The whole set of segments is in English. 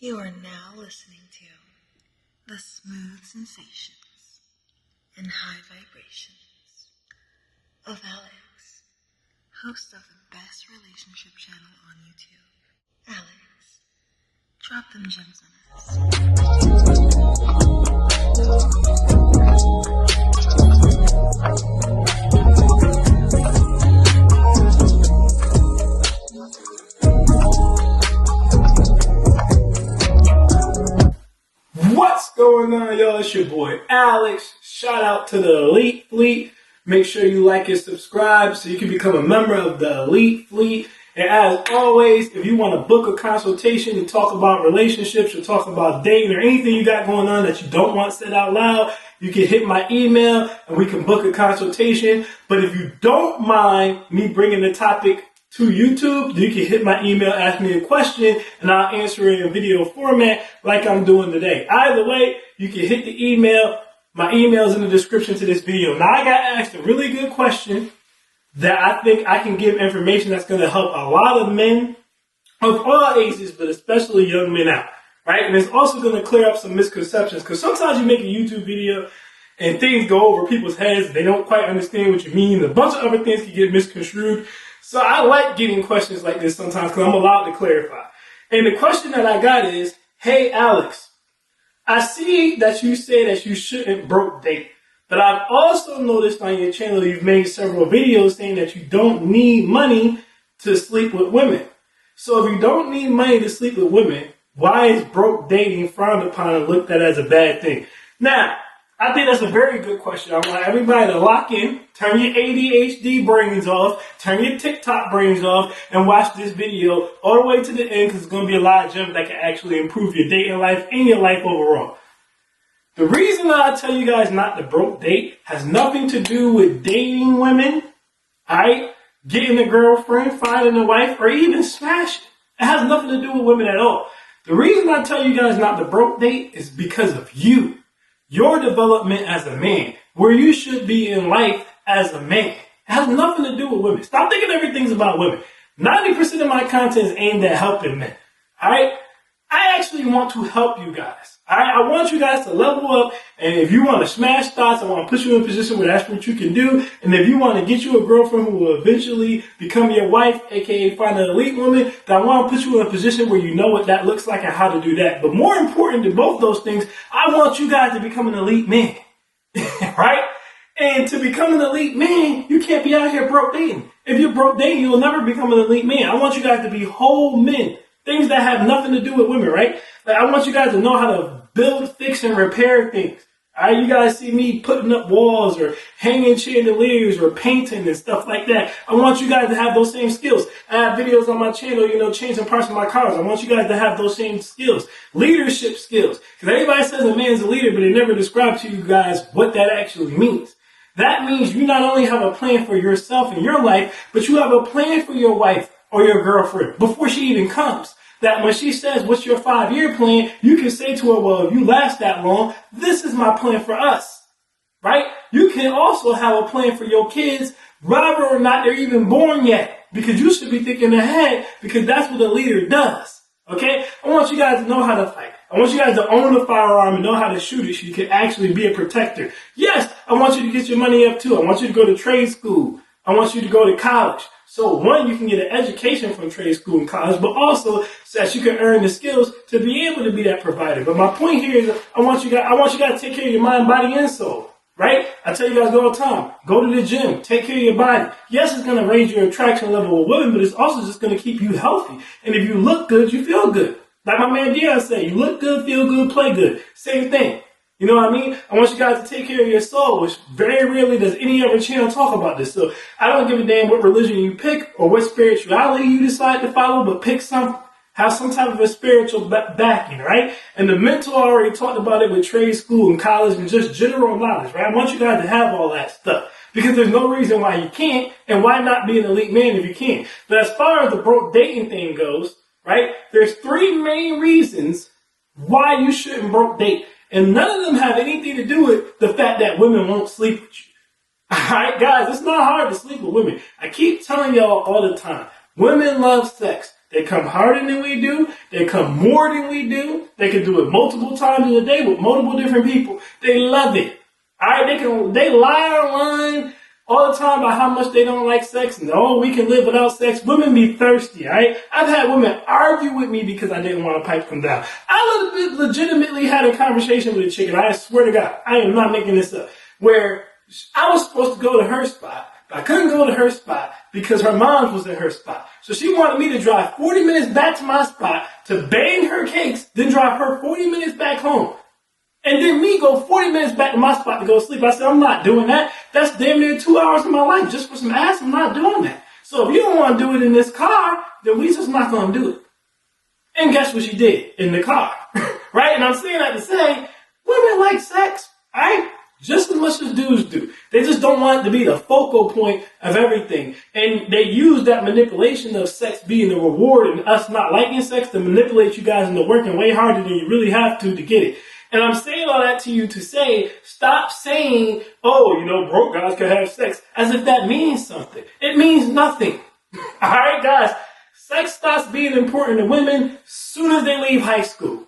You are now listening to the smooth sensations and high vibrations of Alex, host of the best relationship channel on YouTube. Alex, drop them gems What's going on, y'all? It's your boy Alex. Shout out to the Elite Fleet. Make sure you like and subscribe so you can become a member of the Elite Fleet. And as always, if you want to book a consultation and talk about relationships or talk about dating or anything you got going on that you don't want said out loud, you can hit my email and we can book a consultation. But if you don't mind me bringing the topic to YouTube, you can hit my email, ask me a question, and I'll answer it in video format like I'm doing today. Either way, you can hit the email. My email is in the description to this video. Now, I got asked a really good question that I think I can give information that's going to help a lot of men of all ages, but especially young men out, right? And it's also going to clear up some misconceptions, because sometimes you make a YouTube video and things go over people's heads. They don't quite understand what you mean. A bunch of other things can get misconstrued. So I like getting questions like this sometimes because I'm allowed to clarify. And the question that I got is, hey, Alex, I see that you say that you shouldn't broke date, but I've also noticed on your channel you've made several videos saying that you don't need money to sleep with women. So if you don't need money to sleep with women, why is broke dating frowned upon and looked at as a bad thing? Now, I think that's a very good question. I want everybody to lock in, turn your ADHD brains off, turn your TikTok brains off, and watch this video all the way to the end, because it's going to be a lot of gems that can actually improve your dating life and your life overall. The reason I tell you guys not to broke date has nothing to do with dating women, alright? Getting a girlfriend, finding a wife, or even smashing. It has nothing to do with women at all. The reason I tell you guys not to broke date is because of you. Your development as a man, where you should be in life as a man. It has nothing to do with women. Stop thinking everything's about women. 90% of my content is aimed at helping men. Alright? I actually want to help you guys. Alright? I want you guys to level up, and if you want to smash thoughts, I want to put you in a position where that's what you can do. And if you want to get you a girlfriend who will eventually become your wife, aka find an elite woman, then I want to put you in a position where you know what that looks like and how to do that. But more important than both those things, I want you guys to become an elite man. Right? And to become an elite man, you can't be out here broke dating. If you're broke dating, you'll never become an elite man. I want you guys to be whole men. Things that have nothing to do with women, right? Like, I want you guys to know how to build, fix, and repair things. Alright, you guys see me putting up walls or hanging chandeliers or painting and stuff like that. I want you guys to have those same skills. I have videos on my channel, changing parts of my cars. I want you guys to have those same skills. Leadership skills. Because everybody says a man's a leader, but they never describe to you guys what that actually means. That means you not only have a plan for yourself and your life, but you have a plan for your wife or your girlfriend before she even comes. That when she says, what's your 5-year plan? You can say to her, well, if you last that long, this is my plan for us, right? You can also have a plan for your kids, whether or not they're even born yet, because you should be thinking ahead, because that's what a leader does, okay? I want you guys to know how to fight. I want you guys to own a firearm and know how to shoot it so you can actually be a protector. Yes, I want you to get your money up too. I want you to go to trade school. I want you to go to college. So one, you can get an education from trade school and college, but also so that you can earn the skills to be able to be that provider. But my point here is I want you guys to take care of your mind, body, and soul, right? I tell you guys all the time, go to the gym, take care of your body. Yes, it's going to raise your attraction level with women, but it's also just going to keep you healthy. And if you look good, you feel good. Like my man Dion said, you look good, feel good, play good. Same thing. You know what I mean? I want you guys to take care of your soul, which very rarely does any other channel talk about this. So I don't give a damn what religion you pick or what spirituality you decide to follow, but have some type of a spiritual backing, right? And the mentor already talked about it with trade school and college and just general knowledge, right? I want you guys to have all that stuff because there's no reason why you can't, and why not be an elite man if you can. But as far as the broke dating thing goes, right, there's 3 main reasons why you shouldn't broke date. And none of them have anything to do with the fact that women won't sleep with you. Alright, guys, it's not hard to sleep with women. I keep telling y'all all the time, women love sex. They come harder than we do. They come more than we do. They can do it multiple times in a day with multiple different people. They love it. All right, they lie online all the time about how much they don't like sex and we can live without sex. Women be thirsty, all right? I've had women argue with me because I didn't want to pipe them down. I legitimately had a conversation with a chick, and I swear to God, I am not making this up, where I was supposed to go to her spot, but I couldn't go to her spot because her mom was in her spot. So she wanted me to drive 40 minutes back to my spot to bang her cakes, then drive her 40 minutes back home. And then me go 40 minutes back to my spot to go to sleep. I said, I'm not doing that. That's damn near 2 hours of my life just for some ass. I'm not doing that. So if you don't want to do it in this car, then we just not going to do it. And guess what she did in the car? Right? And I'm saying that to say, women like sex, right? Just as much as dudes do. They just don't want it to be the focal point of everything. And they use that manipulation of sex being the reward and us not liking sex to manipulate you guys into working way harder than you really have to get it. And I'm saying all that to you to say, stop saying, broke guys can have sex, as if that means something. It means nothing. All right, guys, sex stops being important to women as soon as they leave high school.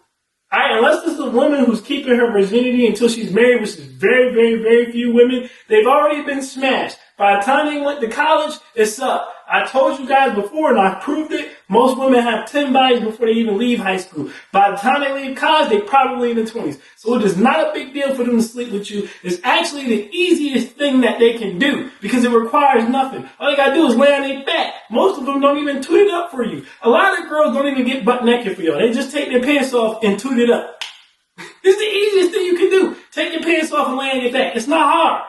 All right, unless this is a woman who's keeping her virginity until she's married, which is very, very, very few women, they've already been smashed. By the time they went to college, it's up. I told you guys before, and I proved it, most women have 10 bodies before they even leave high school. By the time they leave college, they probably in the 20s. So it is not a big deal for them to sleep with you. It's actually the easiest thing that they can do because it requires nothing. All they gotta do is lay on their back. Most of them don't even toot it up for you. A lot of girls don't even get butt naked for y'all. They just take their pants off and toot it up. It's the easiest thing you can do. Take your pants off and lay on your back. It's not hard.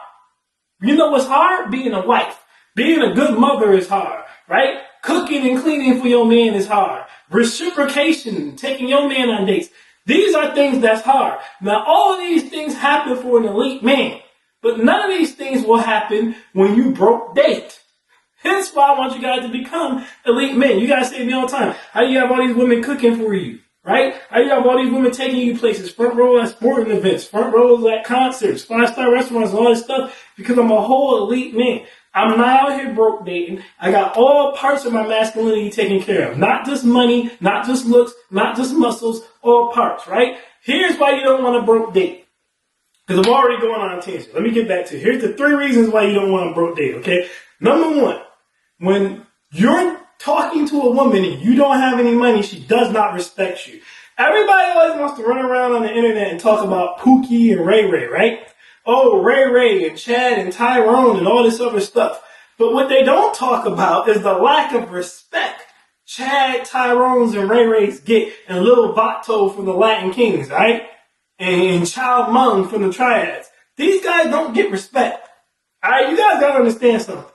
You know what's hard? Being a wife. Being a good mother is hard, right? Cooking and cleaning for your man is hard. Reciprocation, taking your man on dates. These are things that's hard. Now, all of these things happen for an elite man, but none of these things will happen when you broke date. Hence why I want you guys to become elite men. You guys say to me all the time, how do you have all these women cooking for you? Right? How do you have all these women taking you places, front row at sporting events, front rows at concerts, 5-star restaurants, all this stuff? Because I'm a whole elite man. I'm not out here broke dating. I got all parts of my masculinity taken care of. Not just money, not just looks, not just muscles, all parts, right? Here's why you don't want to broke date. Because I'm already going on a tangent. Let me get back to it. Here's the 3 reasons why you don't want to broke date, okay? Number 1, when you're talking to a woman and you don't have any money, she does not respect you. Everybody always wants to run around on the internet and talk about Pookie and Ray Ray, right? Oh, Ray Ray and Chad and Tyrone and all this other stuff. But what they don't talk about is the lack of respect Chad, Tyrone's, and Ray Ray's get, and Lil Vato from the Latin Kings, right? And Child Mung from the Triads. These guys don't get respect. All right, you guys gotta understand something.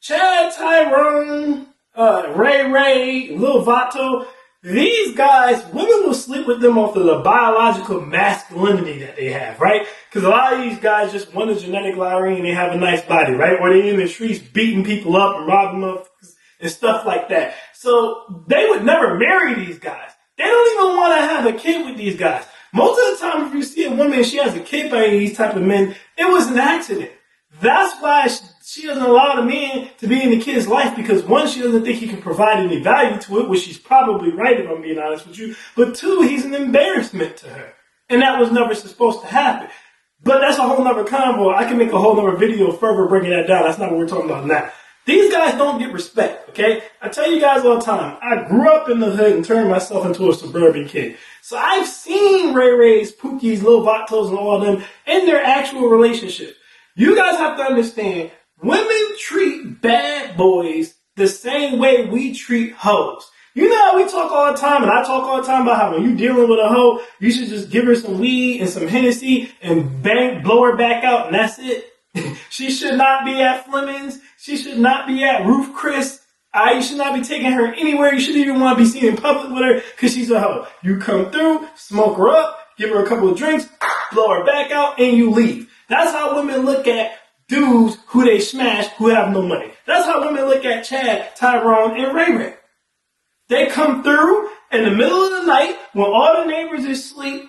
Chad, Tyrone, Ray Ray, Lil Vato, these guys, women will sleep with them off of the biological masculinity that they have, right? Because a lot of these guys just won the genetic lottery and they have a nice body, right? Or they're in the streets beating people up and robbing them and stuff like that. So they would never marry these guys. They don't even want to have a kid with these guys. Most of the time, if you see a woman and she has a kid by these type of men, it was an accident. That's why she doesn't allow the man to be in the kid's life, because 1, she doesn't think he can provide any value to it, which she's probably right if I'm being honest with you. But 2, he's an embarrassment to her. And that was never supposed to happen. But that's a whole nother convo. I can make a whole nother video further breaking that down. That's not what we're talking about now. These guys don't get respect, okay? I tell you guys all the time, I grew up in the hood and turned myself into a suburban kid. So I've seen Ray Ray's, Pookie's, Lil Vatos, and all of them in their actual relationship. You guys have to understand, women treat bad boys the same way we treat hoes. You know how we talk all the time, and I talk all the time about how when you're dealing with a hoe, you should just give her some weed and some Hennessy and blow her back out, and that's it. She should not be at Fleming's. She should not be at Ruth Chris. You should not be taking her anywhere. You shouldn't even want to be seen in public with her because she's a hoe. You come through, smoke her up, give her a couple of drinks, blow her back out, and you leave. That's how women look at dudes who they smash who have no money. That's how women look at Chad, Tyrone, and Ray Ray. They come through in the middle of the night when all the neighbors are asleep.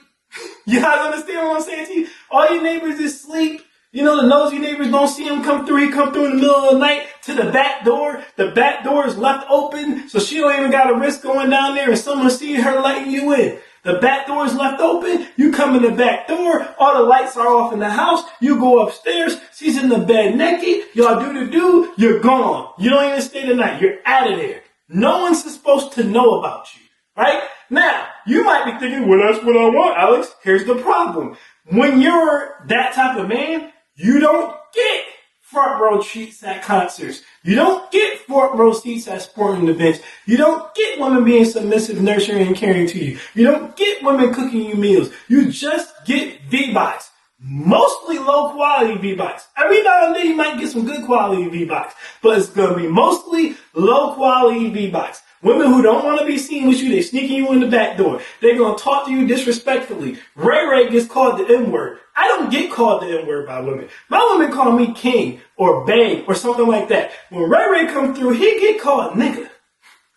You guys understand what I'm saying to you? All your neighbors is asleep. You know, the nosy neighbors don't see him come through. He come through in the middle of the night to the back door. The back door is left open, so she don't even got to risk going down there and someone seeing her letting you in. The back door is left open. You come in the back door. All the lights are off in the house. You go upstairs. She's in the bed naked. Y'all do. You're gone. You don't even stay the night. You're out of there. No one's supposed to know about you, right? Now, you might be thinking, well, that's what I want, Alex. Here's the problem. When you're that type of man, you don't get front row seats at concerts. You don't get front row seats at sporting events. You don't get women being submissive, nurturing, and caring to you. You don't get women cooking you meals. You just get V-Box. Mostly low quality V-Box. Every now and then you might get some good quality V-Box, but it's going to be mostly low quality V-Box. Women who don't want to be seen with you, they're sneaking you in the back door. They're going to talk to you disrespectfully. Ray Ray gets called the N-word. I don't get called the N-word by women. My women call me king or babe or something like that. When Ray Ray comes through, he get called nigga.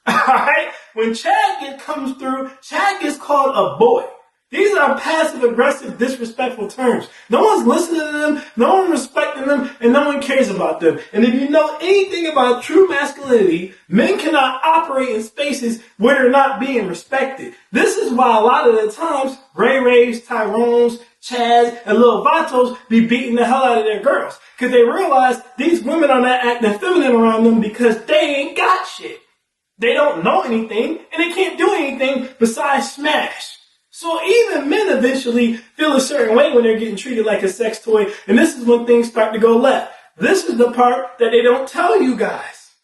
Alright? When Chad comes through, Chad gets called a boy. These are passive-aggressive, disrespectful terms. No one's listening to them, no one's respecting them, and no one cares about them. And if you know anything about true masculinity, men cannot operate in spaces where they're not being respected. This is why a lot of the times, Ray Rays, Tyrones, Chads, and Lil Vatos be beating the hell out of their girls. Because they realize these women are not acting feminine around them because they ain't got shit. They don't know anything, and they can't do anything besides smash. So even men eventually feel a certain way when they're getting treated like a sex toy, and this is when things start to go left. This is the part that they don't tell you guys.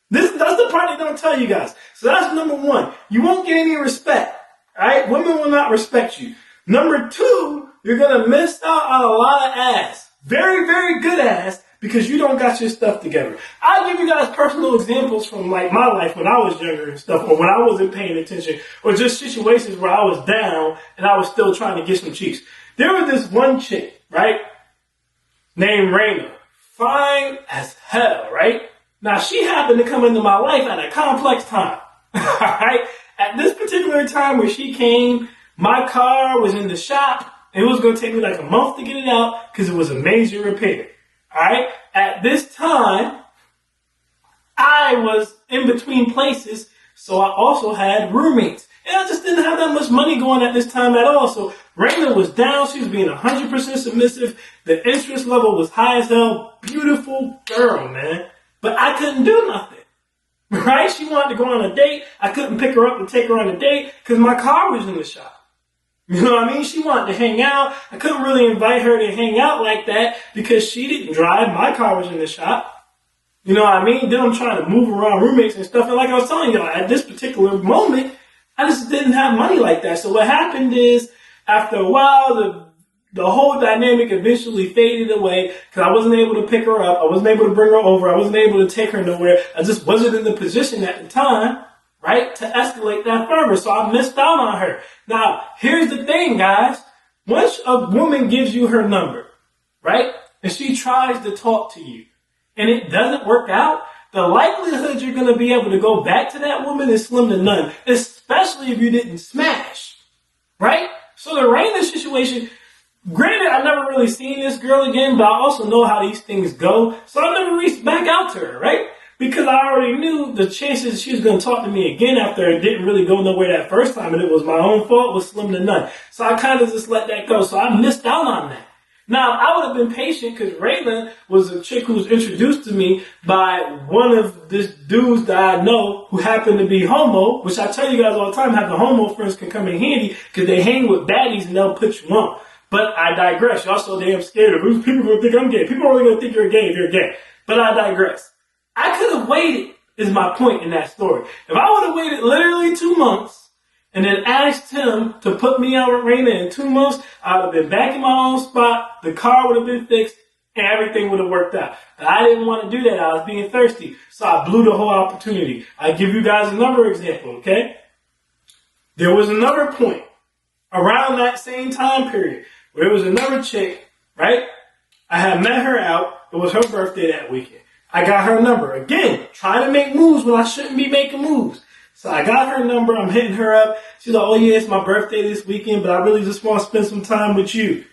That's the part they don't tell you guys. So that's number one. You won't get any respect. Alright? Women will not respect you. Number two, you're gonna miss out on a lot of ass. Very, very good ass. Because you don't got your stuff together. I'll give you guys personal examples from like my life when I was younger and stuff, or when I wasn't paying attention, or just situations where I was down and I was still trying to get some cheeks. There was this one chick, right, named Raina. Fine as hell, right? Now she happened to come into my life at a complex time. Alright? At this particular time where she came, my car was in the shop, and it was going to take me like a month to get it out because it was a major repair. Alright, at this time, I was in between places, so I also had roommates. And I just didn't have that much money going at this time at all. So Raina was down, she was being 100% submissive. The interest level was high as hell. Beautiful girl, man. But I couldn't do nothing. Right? She wanted to go on a date. I couldn't pick her up and take her on a date because my car was in the shop. You know what I mean? She wanted to hang out. I couldn't really invite her to hang out like that because she didn't drive. My car was in the shop. You know what I mean? Then I'm trying to move around roommates and stuff. And like I was telling y'all, at this particular moment, I just didn't have money like that. So what happened is, after a while, the whole dynamic eventually faded away because I wasn't able to pick her up. I wasn't able to bring her over. I wasn't able to take her nowhere. I just wasn't in the position at the time, right, to escalate that further. So I missed out on her. Now, here's the thing, guys. Once a woman gives you her number, right, and she tries to talk to you, and it doesn't work out, the likelihood you're going to be able to go back to that woman is slim to none, especially if you didn't smash, right? So the Raina situation, granted, I've never really seen this girl again, but I also know how these things go, so I never reached back out to her, right? Because I already knew the chances she was going to talk to me again after it didn't really go nowhere that first time, and it was my own fault, was slim to none. So I kind of just let that go. So I missed out on that. Now, I would have been patient because Raina was a chick who was introduced to me by one of this dudes that I know who happened to be homo, which I tell you guys all the time, having homo friends can come in handy because they hang with baddies and they'll put you on. But I digress. Y'all so damn scared of who's people going to think I'm gay. People are only going to think you're gay if you're gay. But I digress. I could have waited, is my point in that story. If I would have waited literally 2 months and then asked him to put me out with Raina in 2 months, I would have been back in my own spot, the car would have been fixed, and everything would have worked out. But I didn't want to do that. I was being thirsty. So I blew the whole opportunity. I give you guys another example, okay? There was another point around that same time period where there was another chick, right? I had met her out. It was her birthday that weekend. I got her number. Again, trying to make moves when I shouldn't be making moves. So I got her number. I'm hitting her up. She's like, oh yeah, it's my birthday this weekend, but I really just want to spend some time with you.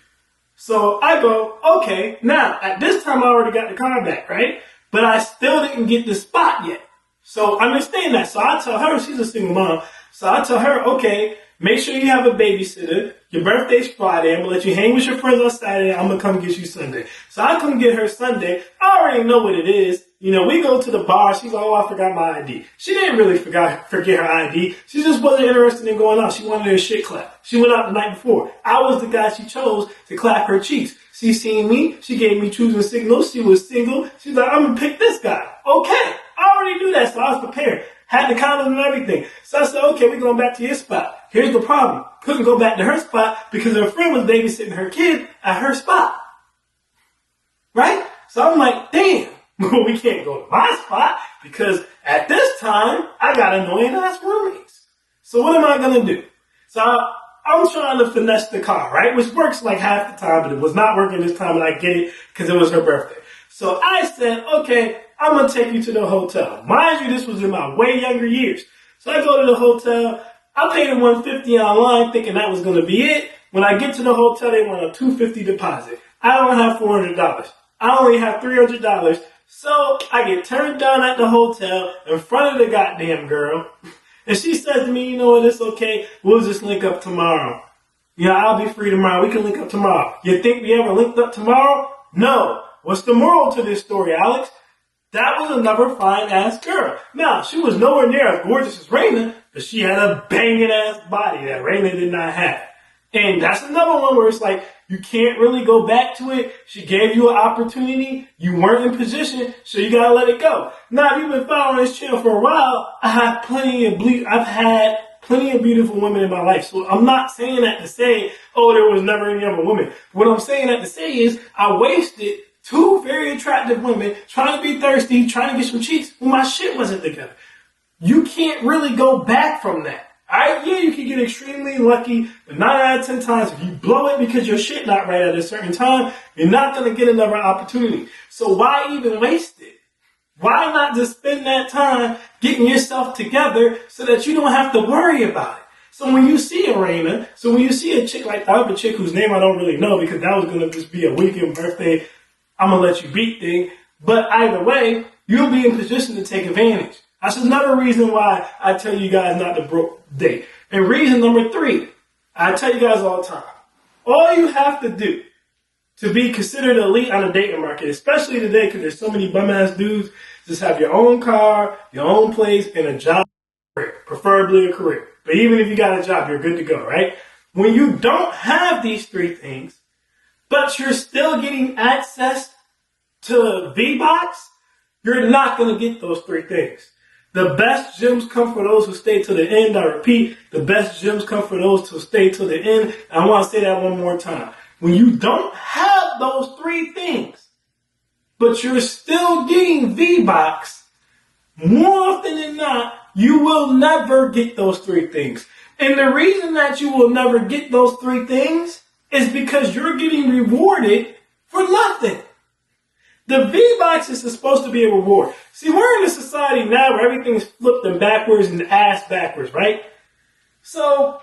So I go, okay, now at this time I already got the car back, right? But I still didn't get the spot yet. So I understand that. So I tell her, she's a single mom. So I tell her, okay, make sure you have a babysitter. Your birthday's Friday. I'm going to let you hang with your friends on Saturday. I'm going to come get you Sunday. So I come get her Sunday. I already know what it is. You know, we go to the bar. She's like, oh, I forgot my ID. She didn't really forget her ID. She just wasn't interested in going out. She wanted her shit clapped. She went out the night before. I was the guy she chose to clap her cheeks. She seen me. She gave me choosing signals. She was single. She's like, I'm going to pick this guy. Okay. I already knew that, so I was prepared. Had the condoms and everything. So I said, okay, we're going back to your spot. Here's the problem. Couldn't go back to her spot because her friend was babysitting her kid at her spot. Right? So I'm like, damn, we can't go to my spot because at this time, I got annoying ass roommates. So what am I going to do? So I'm trying to finesse the car, right? Which works like half the time, but it was not working this time, and I get it because it was her birthday. So I said, okay, I'm going to take you to the hotel. Mind you, this was in my way younger years. So I go to the hotel. I paid them $150 online thinking that was going to be it. When I get to the hotel, they want a $250 deposit. I don't have $400. I only have $300. So I get turned down at the hotel in front of the goddamn girl. And she says to me, you know what, it's okay. We'll just link up tomorrow. Yeah, I'll be free tomorrow. We can link up tomorrow. You think we ever linked up tomorrow? No. What's the moral to this story, Alex? That was another fine-ass girl. Now, she was nowhere near as gorgeous as Raina, but she had a banging-ass body that Raina did not have. And that's another one where it's like, you can't really go back to it. She gave you an opportunity. You weren't in position, so you gotta let it go. Now, if you've been following this channel for a while, I've had plenty of beautiful women in my life. So I'm not saying that to say, oh, there was never any other woman. What I'm saying that to say is, I wasted two very attractive women trying to be thirsty, trying to get some cheeks when my shit wasn't together. You can't really go back from that. Alright, yeah, you can get extremely lucky, but 9 out of 10 times, if you blow it because your shit not right at a certain time, you're not going to get another opportunity. So why even waste it? Why not just spend that time getting yourself together so that you don't have to worry about it? So when you see Raina, when you see a chick like the other chick whose name I don't really know because that was going to just be a weekend birthday, I'm going to let you beat thing. But either way, you'll be in position to take advantage. That's another reason why I tell you guys not to broke date. And reason number 3, I tell you guys all the time. All you have to do to be considered elite on the dating market, especially today because there's so many bum-ass dudes, just have your own car, your own place, and a job, preferably a career. But even if you got a job, you're good to go, right? When you don't have these 3 things, but you're still getting access to V-Box, you're not going to get those 3 things. The best gems come for those who stay to the end. I repeat, the best gems come for those who stay to the end. I want to say that one more time. When you don't have those 3 things, but you're still getting V-Box, more often than not, you will never get those 3 things. And the reason that you will never get those 3 things is because you're getting rewarded for nothing. The V-Box is supposed to be a reward. See, we're in a society now where everything's flipped and backwards and ass backwards, right? So,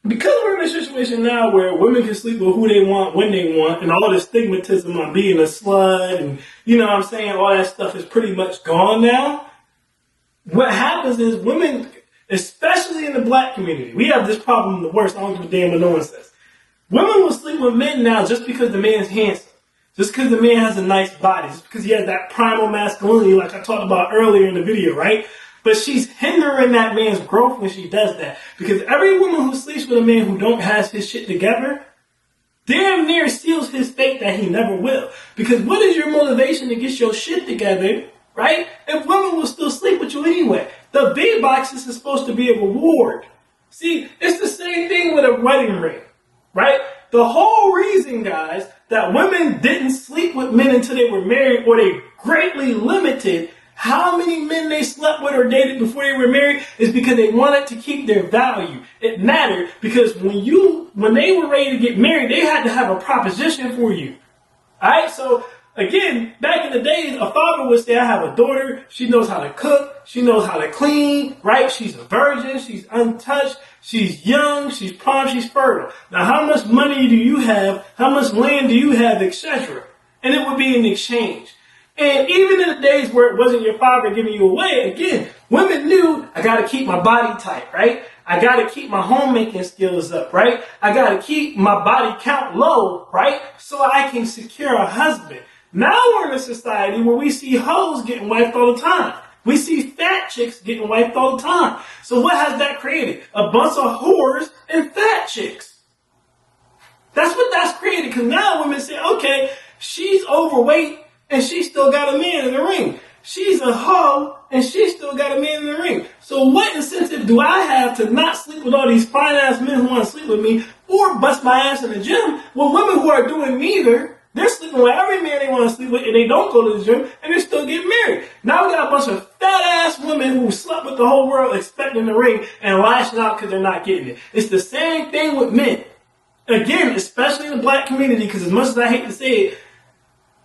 because we're in a situation now where women can sleep with who they want, when they want, and all this stigmatism on being a slut and, you know what I'm saying, all that stuff is pretty much gone now. What happens is women, especially in the black community, we have this problem the worst. I don't give a damn what no one says. Women will sleep with men now just because the man's handsome. Just because the man has a nice body, just because he has that primal masculinity like I talked about earlier in the video, right? But she's hindering that man's growth when she does that. Because every woman who sleeps with a man who don't have his shit together, damn near seals his fate that he never will. Because what is your motivation to get your shit together, right? If women will still sleep with you anyway. The V-Box is supposed to be a reward. See, it's the same thing with a wedding ring, right? The whole reason, guys, that women didn't sleep with men until they were married, or they greatly limited how many men they slept with or dated before they were married, is because they wanted to keep their value. It mattered because when they were ready to get married, they had to have a proposition for you. Alright, so Again, back in the days, a father would say, I have a daughter. She knows how to cook. She knows how to clean, right? She's a virgin. She's untouched. She's young. She's prime. She's fertile. Now, how much money do you have? How much land do you have, etc.? And it would be in exchange. And even in the days where it wasn't your father giving you away, again, women knew, I got to keep my body tight, right? I got to keep my homemaking skills up, right? I got to keep my body count low, right? So I can secure a husband. Now we're in a society where we see hoes getting wiped all the time. We see fat chicks getting wiped all the time. So what has that created? A bunch of whores and fat chicks. That's what that's created. Because now women say, okay, she's overweight and she still got a man in the ring. She's a hoe and she still got a man in the ring. So what incentive do I have to not sleep with all these fine ass men who want to sleep with me or bust my ass in the gym? Well, women who are doing neither, they're sleeping with every man they want to sleep with and they don't go to the gym and they still get married. Now we got a bunch of fat ass women who slept with the whole world expecting the ring and lashing out because they're not getting it. It's the same thing with men. Again, especially in the black community, because as much as I hate to say it,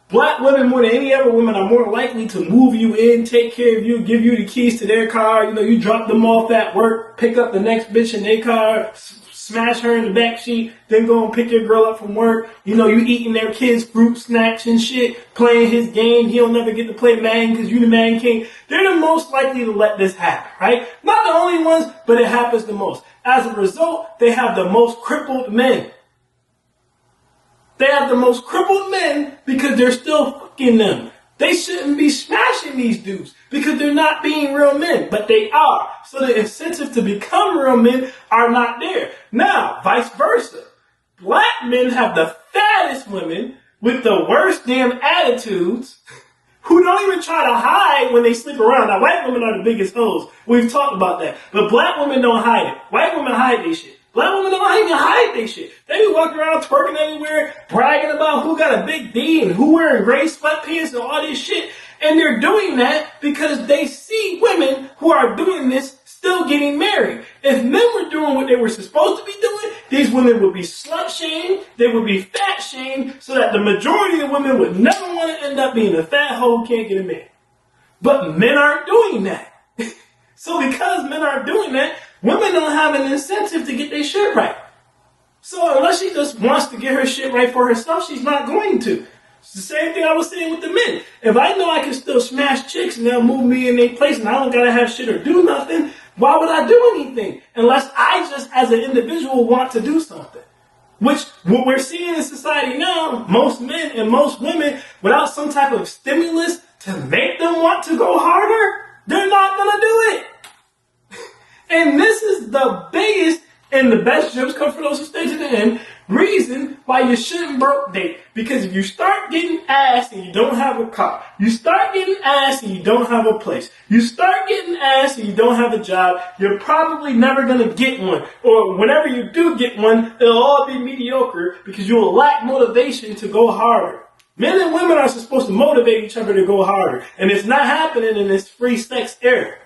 black women more than any other women are more likely to move you in, take care of you, give you the keys to their car. You know, you drop them off at work, pick up the next bitch in their car, smash her in the back seat, then go and pick your girl up from work. You know, you eating their kids' fruit snacks and shit, playing his game. He'll never get to play Madden because you the Madden king. They're the most likely to let this happen, right? Not the only ones, but it happens the most. As a result, they have the most crippled men. They have the most crippled men because they're still fucking them. They shouldn't be smashing these dudes because they're not being real men, but they are. So the incentive to become real men are not there. Now, vice versa. Black men have the fattest women with the worst damn attitudes who don't even try to hide when they sleep around. Now, white women are the biggest hoes. We've talked about that. But black women don't hide it. White women hide their shit. Black women don't even hide their shit. They be walking around twerking everywhere, bragging about who got a big D and who wearing gray sweatpants and all this shit. And they're doing that because they see women who are doing this still getting married. If men were doing what they were supposed to be doing, these women would be slut shamed, they would be fat shamed, so that the majority of women would never want to end up being a fat hoe who can't get a man. But men aren't doing that. So because men aren't doing that, women don't have an incentive to get their shit right. So unless she just wants to get her shit right for herself, she's not going to. It's the same thing I was saying with the men. If I know I can still smash chicks and they'll move me in their place and I don't gotta have shit or do nothing, why would I do anything? Unless I just as an individual want to do something. Which, what we're seeing in society now, most men and most women, without some type of stimulus to make them want to go harder, they're not gonna do it. And this is the biggest and the best jokes come for those who stay to the end reason why you shouldn't broke date. Because if you start getting ass and you don't have a car, you start getting ass and you don't have a place, you start getting ass and you don't have a job, you're probably never going to get one. Or whenever you do get one, it'll all be mediocre because you will lack motivation to go harder. Men and women are supposed to motivate each other to go harder. And it's not happening in this free sex era.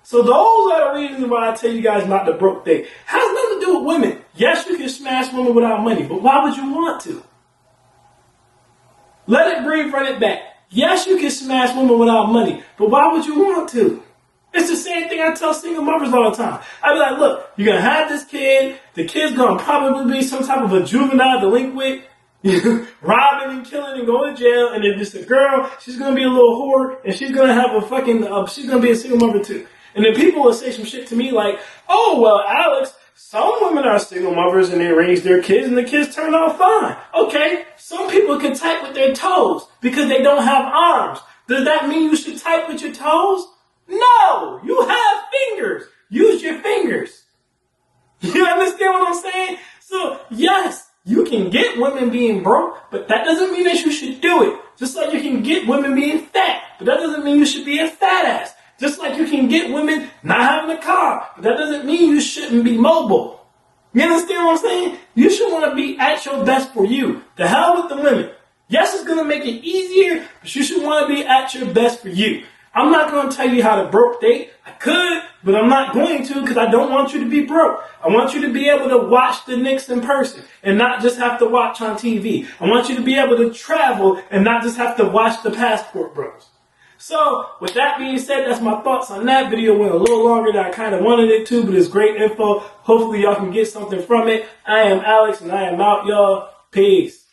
So those are the reasons why I tell you guys not to broke date. Has nothing to do with women. Yes, you can smash women without money, but why would you want to? Let it breathe, run it back. Yes, you can smash women without money, but why would you want to? It's the same thing I tell single mothers all the time. I be like, look, you're going to have this kid. The kid's going to probably be some type of a juvenile delinquent, robbing and killing and going to jail. And if it's a girl, she's going to be a little whore and she's going to have a fucking, she's going to be a single mother too. And then people will say some shit to me like, oh, well, Alex, some women are single mothers and they raise their kids and the kids turn out fine. Okay, some people can type with their toes because they don't have arms. Does that mean you should type with your toes? No, you have fingers. Use your fingers. You understand what I'm saying? So, yes, you can get women being broke, but that doesn't mean that you should do it. Just like you can get women being fat, but that doesn't mean you should be a fat ass. Just like you can get women not having a car, but that doesn't mean you shouldn't be mobile. You understand what I'm saying? You should want to be at your best for you. The hell with the women. Yes, it's going to make it easier, but you should want to be at your best for you. I'm not going to tell you how to broke date. I could, but I'm not going to because I don't want you to be broke. I want you to be able to watch the Knicks in person and not just have to watch on TV. I want you to be able to travel and not just have to watch the Passport Bros. So, with that being said, that's my thoughts on that video. Went a little longer than I kind of wanted it to, but it's great info. Hopefully y'all can get something from it. I am Alex, and I am out, y'all. Peace.